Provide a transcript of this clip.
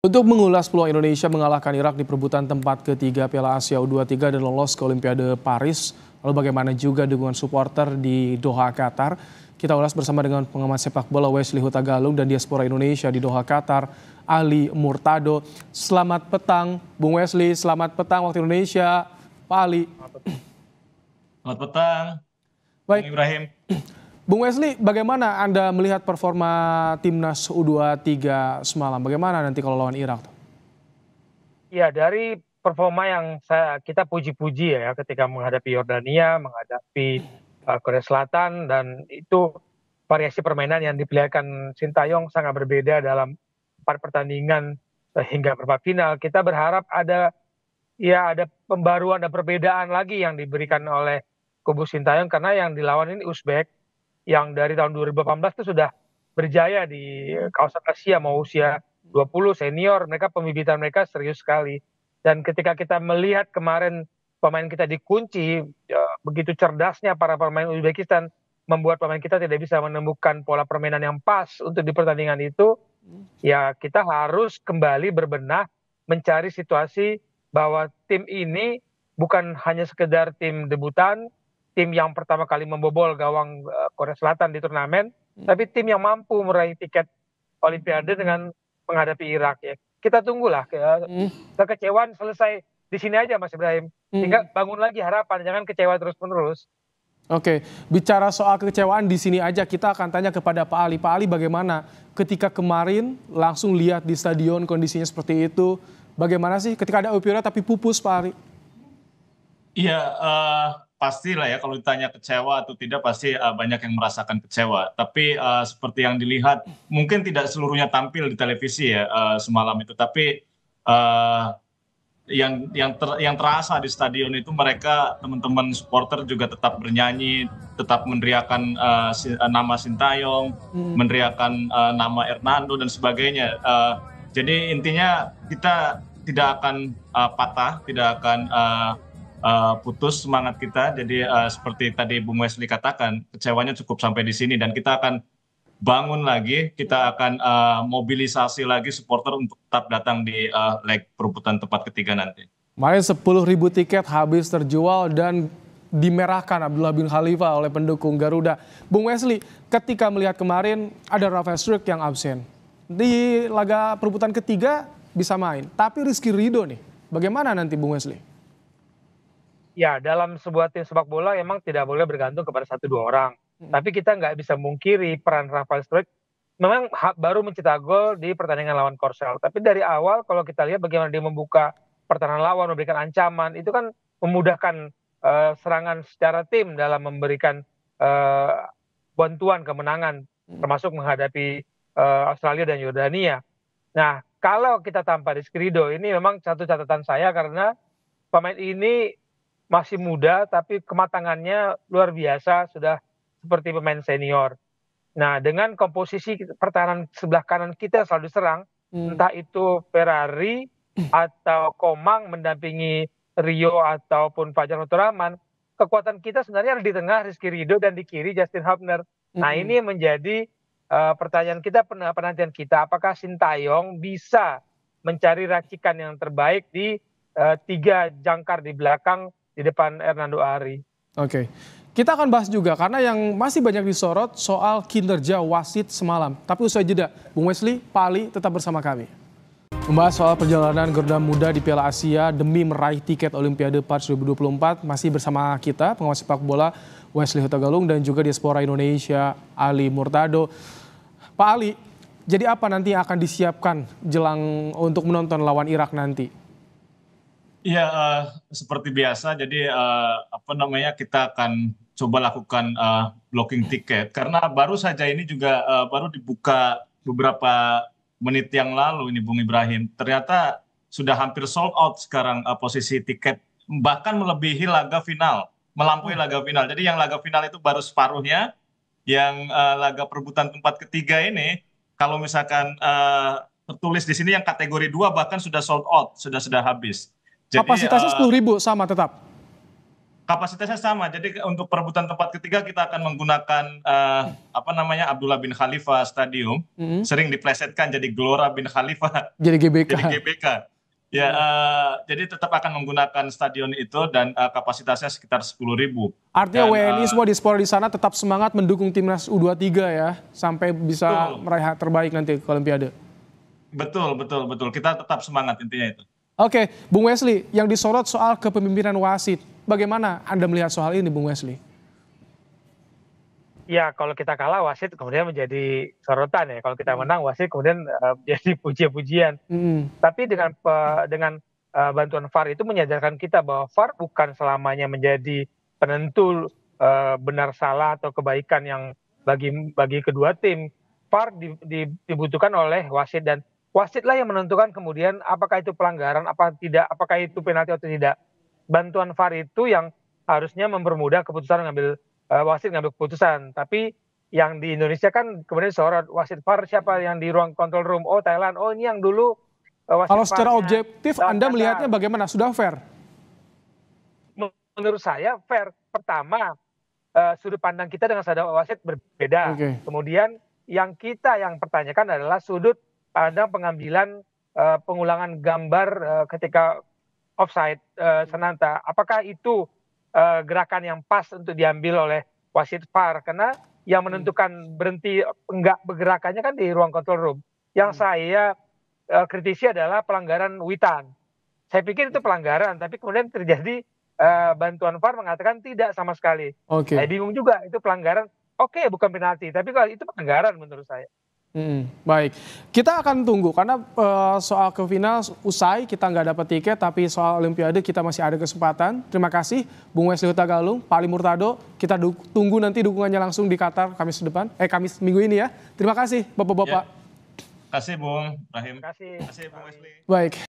Untuk mengulas peluang Indonesia mengalahkan Irak di perebutan tempat ketiga Piala Asia U23 dan lolos ke Olimpiade Paris, lalu bagaimana juga dukungan supporter di Doha, Qatar, kita ulas bersama dengan pengamat sepak bola Wesley Huta Galung dan diaspora Indonesia di Doha, Qatar, Ali Murtado. Selamat petang, Bung Wesley. Selamat petang waktu Indonesia, Pak Ali. Selamat petang, Bung Baik, Ibrahim. Bung Wesley, bagaimana Anda melihat performa timnas U23 semalam? Bagaimana nanti kalau lawan Irak? Ya, dari performa yang kita puji-puji ya ketika menghadapi Yordania, menghadapi Korea Selatan, dan itu variasi permainan yang diperlihatkan Sintayong sangat berbeda dalam 4 pertandingan hingga perempat final. Kita berharap ada pembaruan dan perbedaan lagi yang diberikan oleh kubu Sintayong, karena yang dilawan ini Uzbek yang dari tahun 2018 itu sudah berjaya di kawasan Asia, mau usia 20 senior, pembibitan mereka serius sekali. Dan ketika kita melihat kemarin pemain kita dikunci, begitu cerdasnya para pemain Uzbekistan membuat pemain kita tidak bisa menemukan pola permainan yang pas untuk di pertandingan itu, ya kita harus kembali berbenah mencari situasi bahwa tim ini bukan hanya sekedar tim debutan, tim yang pertama kali membobol gawang Korea Selatan di turnamen, tapi tim yang mampu meraih tiket Olimpiade dengan menghadapi Irak ya. Kita tunggulah kekecewaan selesai di sini aja Mas Ibrahim. Sehingga bangun lagi harapan, jangan kecewa terus-menerus. Oke, bicara soal kekecewaan di sini aja kita akan tanya kepada Pak Ali. Pak Ali, bagaimana ketika kemarin langsung lihat di stadion kondisinya seperti itu? Bagaimana sih ketika ada Euphoria tapi pupus, Pak Ali? Iya, pastilah ya kalau ditanya kecewa atau tidak pasti banyak yang merasakan kecewa. Tapi seperti yang dilihat, mungkin tidak seluruhnya tampil di televisi ya semalam itu. Tapi yang terasa di stadion itu mereka teman-teman supporter juga tetap bernyanyi, tetap meneriakan nama Sintayong, meneriakan nama Hernando dan sebagainya. Jadi intinya kita tidak akan patah, tidak akan putus semangat kita. Jadi seperti tadi Bung Wesley katakan, kecewanya cukup sampai di sini dan kita akan bangun lagi, kita akan mobilisasi lagi supporter untuk tetap datang di leg perebutan tempat ketiga nanti. Kemarin 10.000 tiket habis terjual dan dimerahkan Abdullah bin Khalifa oleh pendukung Garuda. Bung Wesley, ketika melihat kemarin ada Rafael Struijk yang absen. Di laga perebutan ketiga bisa main, tapi Rizky Ridho nih, bagaimana nanti Bung Wesley? Ya, dalam sebuah tim sepak bola memang tidak boleh bergantung kepada 1-2 orang. Tapi kita nggak bisa mungkiri peran Rafael Struijk memang baru mencetak gol di pertandingan lawan Korsel. Tapi dari awal kalau kita lihat bagaimana dia membuka pertahanan lawan, memberikan ancaman, itu kan memudahkan serangan secara tim dalam memberikan bantuan kemenangan, termasuk menghadapi Australia dan Yordania. Nah, kalau kita tanpa Rizky Ridho, ini memang satu catatan saya karena pemain ini masih muda tapi kematangannya luar biasa, sudah seperti pemain senior. Nah, dengan komposisi pertahanan sebelah kanan kita selalu diserang, entah itu Ferrari atau Komang mendampingi Rio ataupun Fajar Fatur Rahman, kekuatan kita sebenarnya ada di tengah Rizky Ridho dan di kiri Justin Hubner. Nah, ini menjadi pertanyaan kita, penantian kita, apakah Sintayong bisa mencari racikan yang terbaik di 3 jangkar di belakang di depan Hernando Ari. Oke, kita akan bahas juga karena yang masih banyak disorot soal kinerja wasit semalam. Tapi usai jeda, Bung Wesley, Pak Ali tetap bersama kami. Membahas soal perjalanan Garuda Muda di Piala Asia demi meraih tiket Olimpiade Paris 2024 masih bersama kita pengawas sepak bola Wesley Huta Galung dan juga diaspora Indonesia Ali Murtado. Pak Ali, jadi apa nanti yang akan disiapkan jelang untuk menonton lawan Irak nanti? Iya, seperti biasa. Jadi kita akan coba lakukan blocking tiket karena baru saja ini juga baru dibuka beberapa menit yang lalu ini Bung Ibrahim. Ternyata sudah hampir sold out sekarang posisi tiket, bahkan melebihi laga final, melampaui laga final. Jadi yang laga final itu baru separuhnya, yang laga perebutan tempat ketiga ini kalau misalkan tertulis di sini yang kategori 2 bahkan sudah sold out, sudah habis. Jadi, kapasitasnya 10.000 sama tetap? Kapasitasnya sama. Jadi untuk perebutan tempat ketiga kita akan menggunakan Abdullah bin Khalifa Stadium. Sering diplesetkan jadi Gelora bin Khalifa. Jadi GBK. Jadi GBK. Ya, jadi tetap akan menggunakan stadion itu dan kapasitasnya sekitar 10.000. Artinya WNI semua diaspora di sana tetap semangat mendukung timnas U23 ya, sampai bisa meraih terbaik nanti ke Olimpiade. Betul. Kita tetap semangat intinya itu. Oke, Bung Wesley, yang disorot soal kepemimpinan wasit. Bagaimana Anda melihat soal ini, Bung Wesley? Ya, kalau kita kalah wasit kemudian menjadi sorotan ya. Kalau kita menang wasit kemudian jadi puji-pujian. Tapi dengan bantuan VAR itu menyadarkan kita bahwa VAR bukan selamanya menjadi penentu benar salah atau kebaikan yang bagi kedua tim. VAR dibutuhkan oleh wasit dan wasitlah yang menentukan kemudian apakah itu pelanggaran apa tidak, apakah itu penalti atau tidak. Bantuan VAR itu yang harusnya mempermudah keputusan wasit ngambil keputusan. Tapi yang di Indonesia kan kemudian sorot wasit VAR siapa yang di ruang control room? Oh Thailand, oh ini yang dulu wasit. Kalau secara objektif Anda melihatnya bagaimana? Sudah fair? Menurut saya fair. Pertama, sudut pandang kita dengan sadar wasit berbeda. Kemudian yang pertanyakan adalah sudut pandang pengambilan pengulangan gambar ketika offside Sananta. Apakah itu gerakan yang pas untuk diambil oleh wasit VAR? Karena yang menentukan berhenti enggak bergerakannya kan di ruang control room. Yang saya kritisi adalah pelanggaran witan. Saya pikir itu pelanggaran, tapi kemudian terjadi bantuan VAR mengatakan tidak sama sekali. Saya bingung juga itu pelanggaran. Oke, bukan penalti, tapi kalau itu pelanggaran menurut saya. Baik, kita akan tunggu karena soal ke final usai kita nggak dapat tiket, tapi soal Olimpiade kita masih ada kesempatan. Terima kasih Bung Wesley Hutagalung, Pak Ali Murtado. Kita tunggu nanti dukungannya langsung di Qatar Kamis minggu ini ya. Terima kasih Bapak-bapak. Terima kasih Bung Rahim. Terima kasih Bung Wesley. Baik.